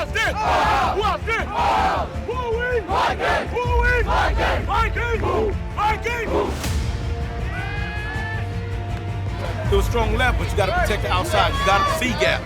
else this? Who else this? Who are we? Vikings! Who are we? Vikings! Vikings! Vikings! Do a strong left, but you got to protect the outside. You got to see gap.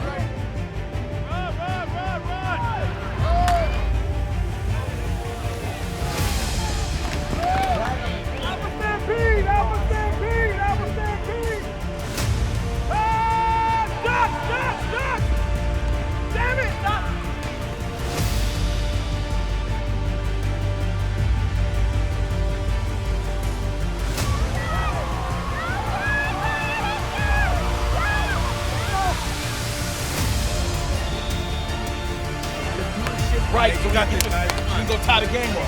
Right, so we can go tie the game up.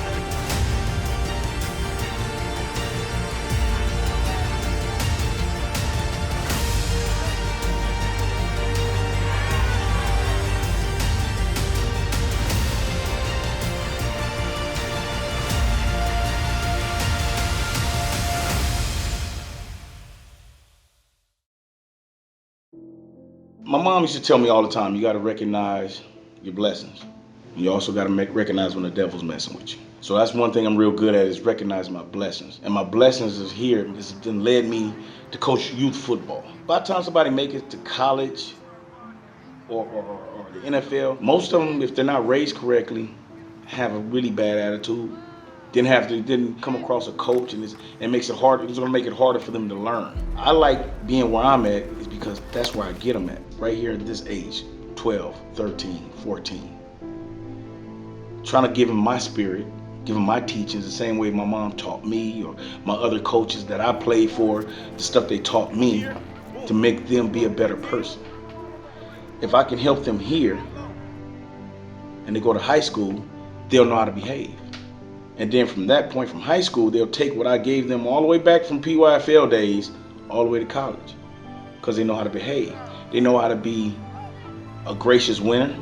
My mom used to tell me all the time, you got to recognize your blessings. You also got to recognize when the devil's messing with you. So that's one thing I'm real good at, is recognizing my blessings. And my blessings is here. It's then led me to coach youth football. By the time somebody make it to college or the NFL, most of them, if they're not raised correctly, have a really bad attitude. Didn't come across a coach, and it makes it hard. It's gonna make it harder for them to learn. I like being where I'm at is because that's where I get them at. Right here at this age, 12, 13, 14. Trying to give them my spirit, give them my teachings the same way my mom taught me, or my other coaches that I played for, the stuff they taught me, to make them be a better person. If I can help them here and they go to high school, they'll know how to behave. And then from that point, from high school, they'll take what I gave them all the way back from PYFL days all the way to college, because they know how to behave. They know how to be a gracious winner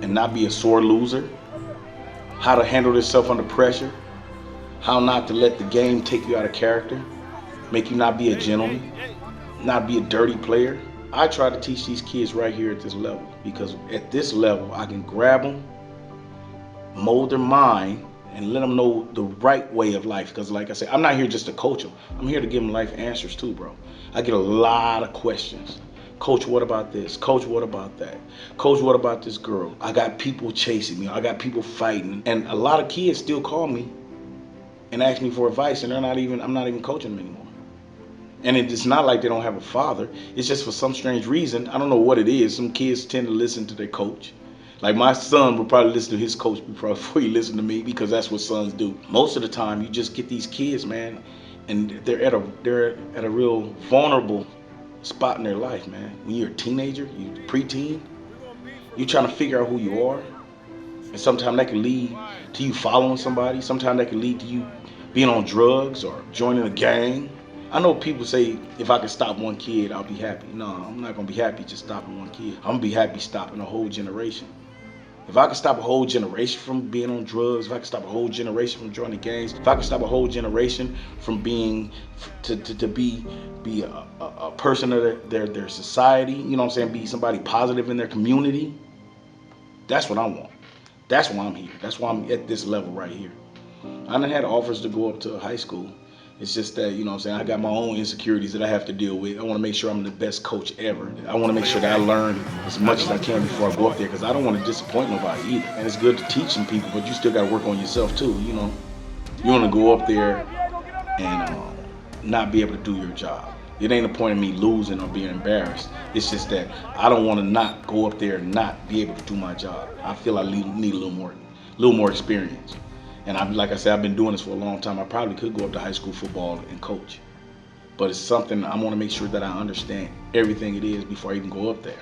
and not be a sore loser, how to handle themselves under pressure, how not to let the game take you out of character, make you not be a gentleman, not be a dirty player. I try to teach these kids right here at this level, because at this level, I can grab them, mold their mind, and let them know the right way of life. Because like I said, I'm not here just to coach them. I'm here to give them life answers too, bro. I get a lot of questions. Coach, what about this? Coach, what about that? Coach, what about this girl? I got people chasing me. I got people fighting. And a lot of kids still call me and ask me for advice, and I'm not even coaching them anymore. And it's not like they don't have a father. It's just for some strange reason, I don't know what it is, some kids tend to listen to their coach. Like my son will probably listen to his coach before he listens to me, because that's what sons do. Most of the time, you just get these kids, man, and they're at a real vulnerable spot in their life, man. When you're a teenager, you're preteen, you're trying to figure out who you are. And sometimes that can lead to you following somebody. Sometimes that can lead to you being on drugs or joining a gang. I know people say, if I can stop one kid, I'll be happy. No, I'm not gonna be happy just stopping one kid. I'm gonna be happy stopping a whole generation. If I can stop a whole generation from being on drugs, if I can stop a whole generation from joining gangs, if I can stop a whole generation from being, to be a person of their society, you know what I'm saying, be somebody positive in their community, that's what I want. That's why I'm here. That's why I'm at this level right here. I done had offers to go up to high school. It's just that, you know what I'm saying, I got my own insecurities that I have to deal with. I want to make sure I'm the best coach ever. I want to make sure that I learn as much as I can before I go up there, because I don't want to disappoint nobody either. And it's good to teach some people, but you still got to work on yourself too, you know. You want to go up there and not be able to do your job. It ain't a point of me losing or being embarrassed. It's just that I don't want to not go up there and not be able to do my job. I feel I need a little more experience. And like I said, I've been doing this for a long time. I probably could go up to high school football and coach. But it's something I want to make sure that I understand everything it is before I even go up there.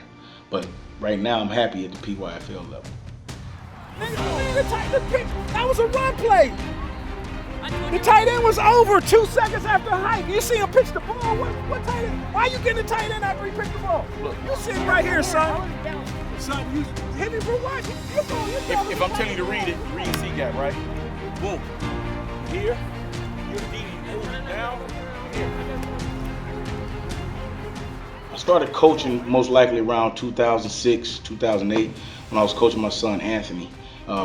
But right now, I'm happy at the PYFL level. That was a run play. The tight end was over 2 seconds after hike. You see him pitch the ball. What tight end? Why you getting the tight end after he picked the ball? Look, you sitting right here, son. Son, you hit me for what? If I'm telling you to read it, read C gap, right? Boom. Here, you're D, move down, here. I started coaching most likely around 2006, 2008 when I was coaching my son Anthony.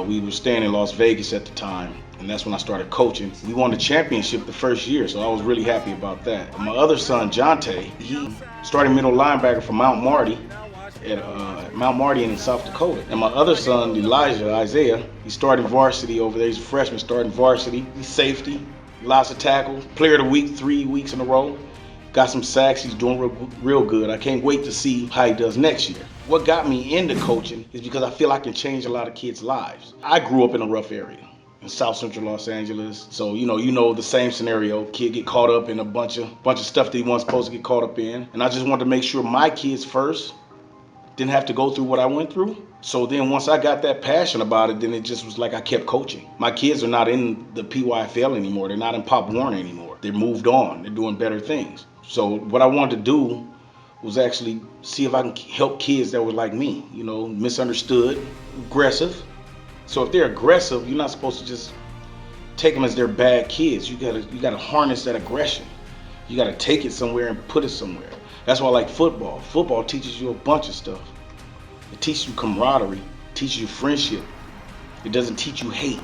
We were staying in Las Vegas at the time, and that's when I started coaching. We won the championship the first year, so I was really happy about that. My other son, Jonte, he started middle linebacker for Mount Marty at Mount Marty in South Dakota. And my other son, Isaiah, he started varsity over there. He's a freshman starting varsity. He's safety, lots of tackles, player of the week 3 weeks in a row. Got some sacks. He's doing real good. I can't wait to see how he does next year. What got me into coaching is because I feel I can change a lot of kids' lives. I grew up in a rough area in South Central Los Angeles. So, you know the same scenario. Kid get caught up in a bunch of stuff that he wasn't supposed to get caught up in. And I just wanted to make sure my kids first didn't have to go through what I went through. So then once I got that passion about it, then it just was like I kept coaching. My kids are not in the PYFL anymore. They're not in Pop Warner anymore. They're moved on. They're doing better things. So what I wanted to do was actually see if I can help kids that were like me, misunderstood, aggressive. So if they're aggressive, you're not supposed to just take them as they're bad kids. You gotta harness that aggression. You gotta take it somewhere and put it somewhere. That's why I like football. Football teaches you a bunch of stuff. It teaches you camaraderie, it teaches you friendship. It doesn't teach you hate.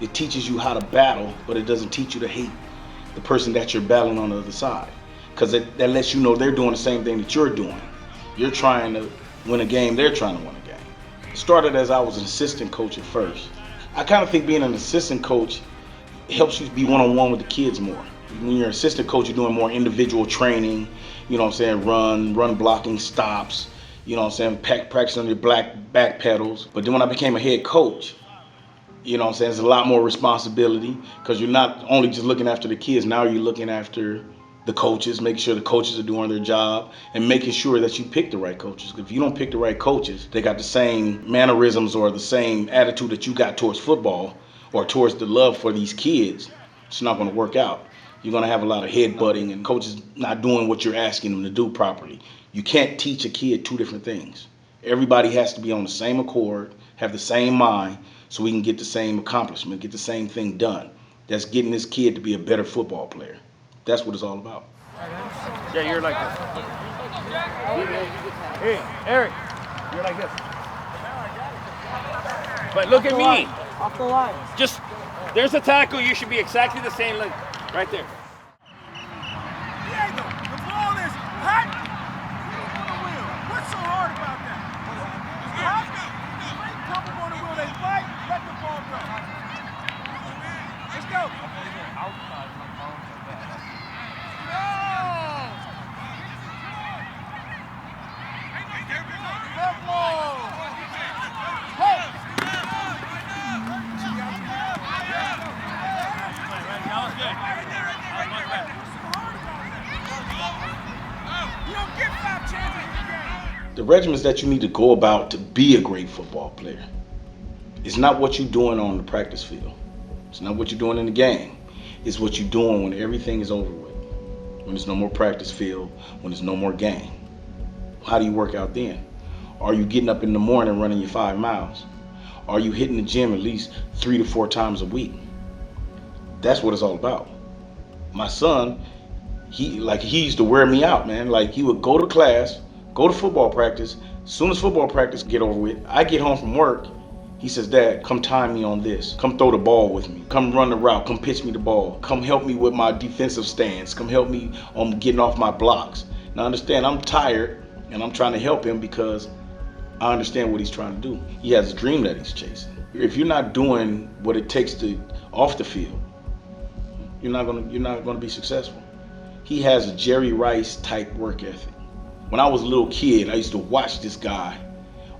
It teaches you how to battle, but it doesn't teach you to hate the person that you're battling on the other side. Because that lets you know they're doing the same thing that you're doing. You're trying to win a game, they're trying to win a game. It started as I was an assistant coach at first. I kind of think being an assistant coach helps you be one-on-one with the kids more. When you're an assistant coach, you're doing more individual training, run blocking stops, practicing on your back pedals. But then when I became a head coach, there's a lot more responsibility because you're not only just looking after the kids, now you're looking after the coaches, making sure the coaches are doing their job and making sure that you pick the right coaches. If you don't pick the right coaches, they got the same mannerisms or the same attitude that you got towards football or towards the love for these kids, it's not going to work out. You're going to have a lot of headbutting and coaches not doing what you're asking them to do properly. You can't teach a kid two different things. Everybody has to be on the same accord, have the same mind, so we can get the same accomplishment, get the same thing done. That's getting this kid to be a better football player. That's what it's all about. Yeah, you're like this. Hey, Eric, you're like this. But look at me. Off the line. Just, there's a tackle. You should be exactly the same. Look, right there. Diego, the ball is hot. On the wheel. What's so hard about that? It's hot. They pump them on the wheel. They fight. Let the ball go. Let's go. The regimens that you need to go about to be a great football player is not what you're doing on the practice field. It's not what you're doing in the game. It's what you're doing when everything is over with. When there's no more practice field, when there's no more game. How do you work out then? Are you getting up in the morning running your 5 miles? Are you hitting the gym at least 3 to 4 times a week? That's what it's all about. My son, he used to wear me out, man. Like he would go to class, go to football practice. As soon as football practice get over with, I get home from work. He says, Dad, come time me on this. Come throw the ball with me. Come run the route. Come pitch me the ball. Come help me with my defensive stance. Come help me on getting off my blocks. Now understand, I'm tired and I'm trying to help him because I understand what he's trying to do. He has a dream that he's chasing. If you're not doing what it takes to off the field, you're not gonna be successful. He has a Jerry Rice type work ethic. When I was a little kid, I used to watch this guy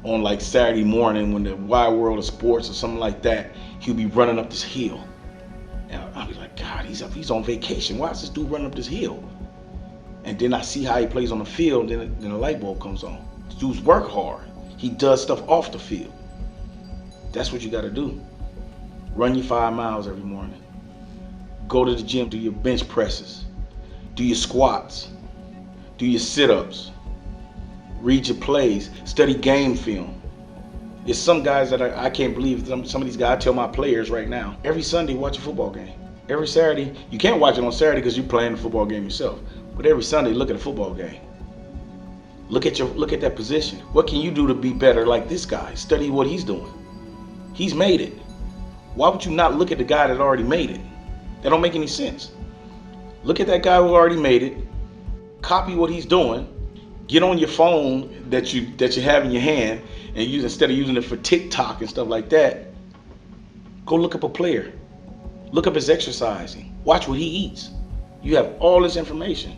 on like Saturday morning when the Wide World of Sports or something like that. He'd be running up this hill. And I'd be like, God, he's on vacation. Why is this dude running up this hill? And then I see how he plays on the field, then the light bulb comes on. These dudes work hard. He does stuff off the field. That's what you gotta do. Run your 5 miles every morning. Go to the gym, do your bench presses. Do your squats. Do your sit-ups. Read your plays. Study game film. There's some guys that I can't believe, some of these guys, I tell my players right now, every Sunday watch a football game. Every Saturday, you can't watch it on Saturday because you're playing the football game yourself. But every Sunday, look at a football game. Look at that position. What can you do to be better like this guy? Study what he's doing. He's made it. Why would you not look at the guy that already made it? That don't make any sense. Look at that guy who already made it. Copy what he's doing. Get on your phone that you have in your hand and use, instead of using it for TikTok and stuff like that, go look up a player. Look up his exercising. Watch what he eats. You have all this information.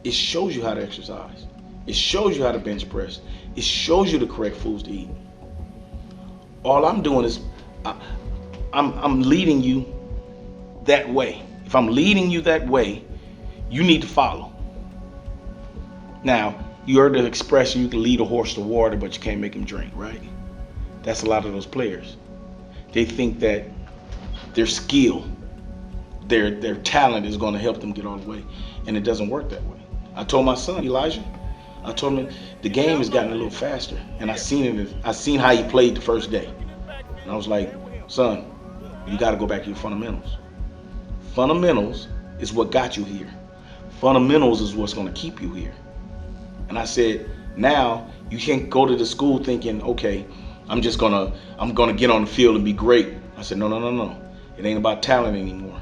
It shows you how to exercise. It shows you how to bench press. It shows you the correct foods to eat. All I'm doing is I'm leading you that way. If I'm leading you that way, you need to follow. Now, you heard the expression, you can lead a horse to water, but you can't make him drink, right? That's a lot of those players. They think that their skill, their talent is going to help them get all the way, and it doesn't work that way. I told my son, Elijah, I told him the game has gotten a little faster, and I seen how he played the first day. And I was like, son, you got to go back to your fundamentals. Fundamentals is what got you here. Fundamentals is what's going to keep you here. And I said, now you can't go to the school thinking, okay, I'm gonna get on the field and be great. I said, no. It ain't about talent anymore.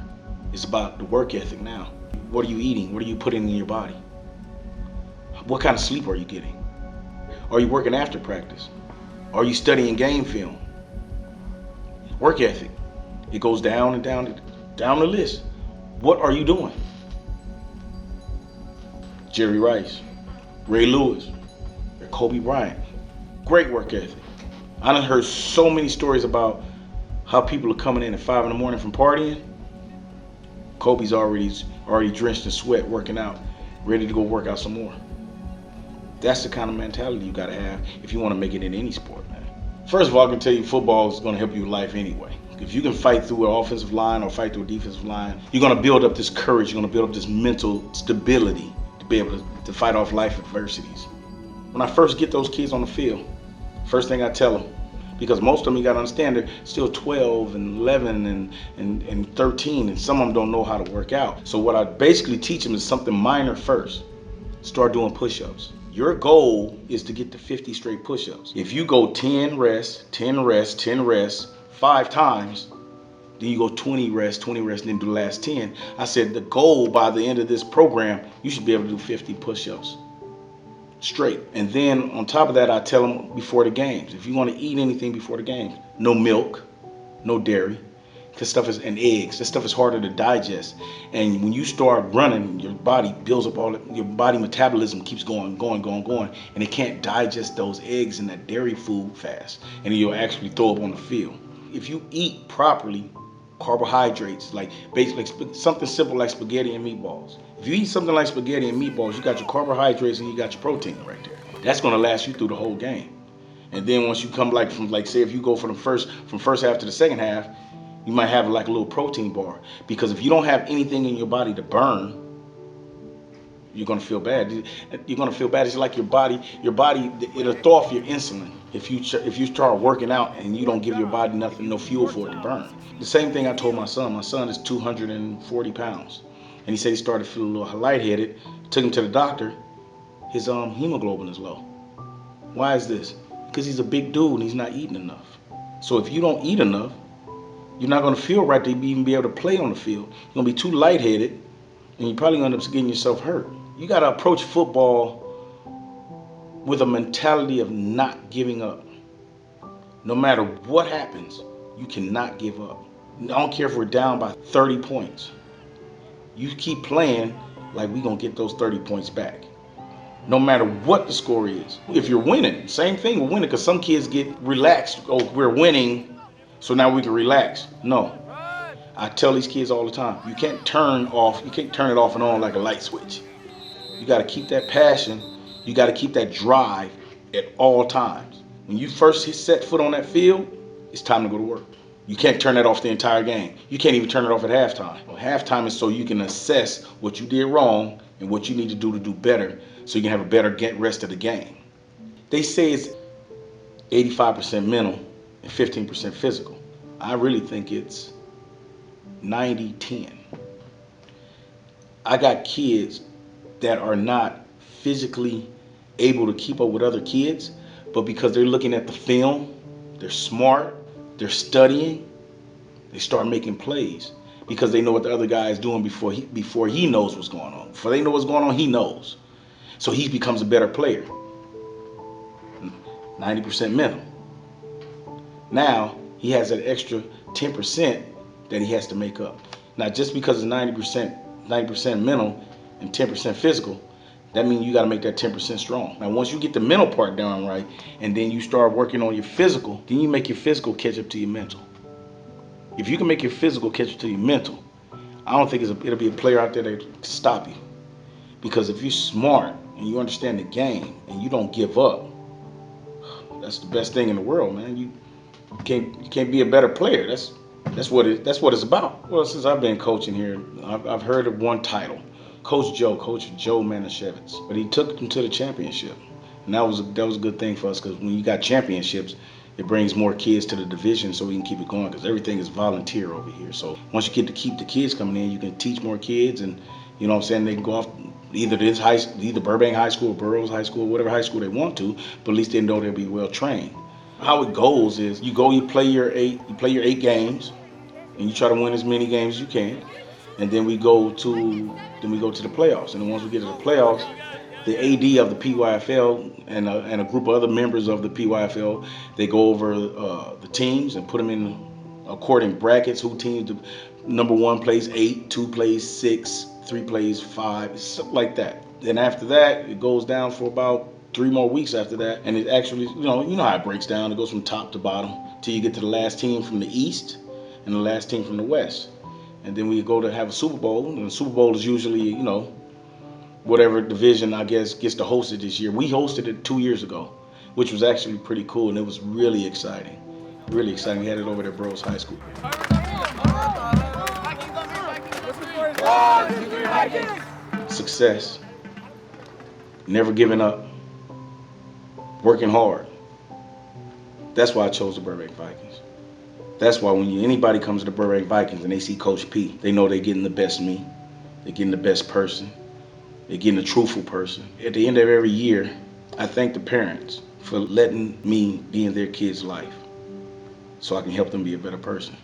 It's about the work ethic now. What are you eating? What are you putting in your body? What kind of sleep are you getting? Are you working after practice? Are you studying game film? Work ethic. It goes down and down the list. What are you doing? Jerry Rice, Ray Lewis, Kobe Bryant. Great work ethic. I done heard so many stories about how people are coming in at 5 a.m. from partying. Kobe's already drenched in sweat, working out, ready to go work out some more. That's the kind of mentality you gotta have if you want to make it in any sport, man. First of all, I can tell you football is gonna help you in life anyway. If you can fight through an offensive line or fight through a defensive line, you're gonna build up this courage, you're gonna build up this mental stability to be able to fight off life adversities. When I first get those kids on the field, first thing I tell them, because most of them, you gotta understand, they're still 12 and 11 and 13, and some of them don't know how to work out. So what I basically teach them is something minor first. Start doing push-ups. Your goal is to get to 50 straight push-ups. If you go 10 rest, 10 rest, 10 rest, 5 times, then you go 20 rest, and then do the last 10. I said the goal by the end of this program, you should be able to do 50 push-ups straight. And then on top of that, I tell them before the games, if you want to eat anything before the games, no milk, no dairy, and eggs. That stuff is harder to digest. And when you start running, your body builds up your body metabolism keeps going, and it can't digest those eggs and that dairy food fast. And you'll actually throw up on the field. If you eat properly, carbohydrates, like basically something simple like spaghetti and meatballs. If you eat something like spaghetti and meatballs, you got your carbohydrates and you got your protein right there. That's gonna last you through the whole game. And then once you come say if you go from first half to the second half, you might have like a little protein bar, because if you don't have anything in your body to burn, you're gonna feel bad. You're gonna feel bad. It's like your body, it'll throw off your insulin if you start working out and you don't give your body no fuel for it to burn. The same thing I told my son. My son is 240 pounds, and he said he started feeling a little lightheaded. Took him to the doctor. His hemoglobin is low. Why is this? Because he's a big dude and he's not eating enough. So if you don't eat enough, you're not going to feel right to even be able to play on the field. You're going to be too lightheaded, and you probably end up getting yourself hurt. You got to approach football with a mentality of not giving up. No matter what happens, you cannot give up. I don't care if we're down by 30 points. You keep playing like we're going to get those 30 points back. No matter what the score is. If you're winning, same thing, we're winning, because some kids get relaxed. Oh, we're winning, so now we can relax. No. I tell these kids all the time, you can't turn it off and on like a light switch. You got to keep that passion. You got to keep that drive at all times. When you first set foot on that field, it's time to go to work. You can't turn that off the entire game. You can't even turn it off at halftime. Well, halftime is so you can assess what you did wrong and what you need to do better, so you can have a better rest of the game. They say it's 85% mental and 15% physical. I really think it's 90-10. I got kids that are not physically able to keep up with other kids, but because they're looking at the film, they're smart, they're studying, they start making plays because they know what the other guy is doing before he knows what's going on. Before they know what's going on, he knows. So he becomes a better player. 90% mental. Now he has that extra 10% that he has to make up. Now just because it's 90% mental and 10% physical, that means you got to make that 10% strong. Now once you get the mental part down right, and then you start working on your physical, then you make your physical catch up to your mental. If you can make your physical catch up to your mental, I don't think it'll be a player out there that can stop you. Because if you're smart and you understand the game and you don't give up, that's the best thing in the world, man. You can't be a better player. That's what it's about. Well, since I've been coaching here, I've heard of one title, Coach Joe Manischewitz, but he took him to the championship, and that was a good thing for us because when you got championships, it brings more kids to the division so we can keep it going because everything is volunteer over here. So once you get to keep the kids coming in, you can teach more kids, and you know what I'm saying, they can go off either Burbank High School, or Burroughs High School, whatever high school they want to, but at least they know they'll be well trained. How it goes is you play your 8 games, and you try to win as many games as you can, and then we go to the playoffs. And then once we get to the playoffs, the AD of the PYFL and a group of other members of the PYFL, they go over the teams and put them in according brackets. Who teams? Number 1 plays 8, 2 plays 6, 3 plays 5, something like that. Then after that, it goes down for about 3 more weeks after that, and it actually, you know how it breaks down. It goes from top to bottom till you get to the last team from the East and the last team from the West. And then we go to have a Super Bowl, and the Super Bowl is usually, whatever division, I guess, gets to host it this year. We hosted it 2 years ago, which was actually pretty cool, and it was really exciting. Really exciting. We had it over at Burroughs High School. Success. Never giving up. Working hard. That's why I chose the Burbank Vikings. That's why when anybody comes to the Burbank Vikings and they see Coach P, they know they're getting the best me. They're getting the best person. They're getting a truthful person. At the end of every year, I thank the parents for letting me be in their kids' life so I can help them be a better person.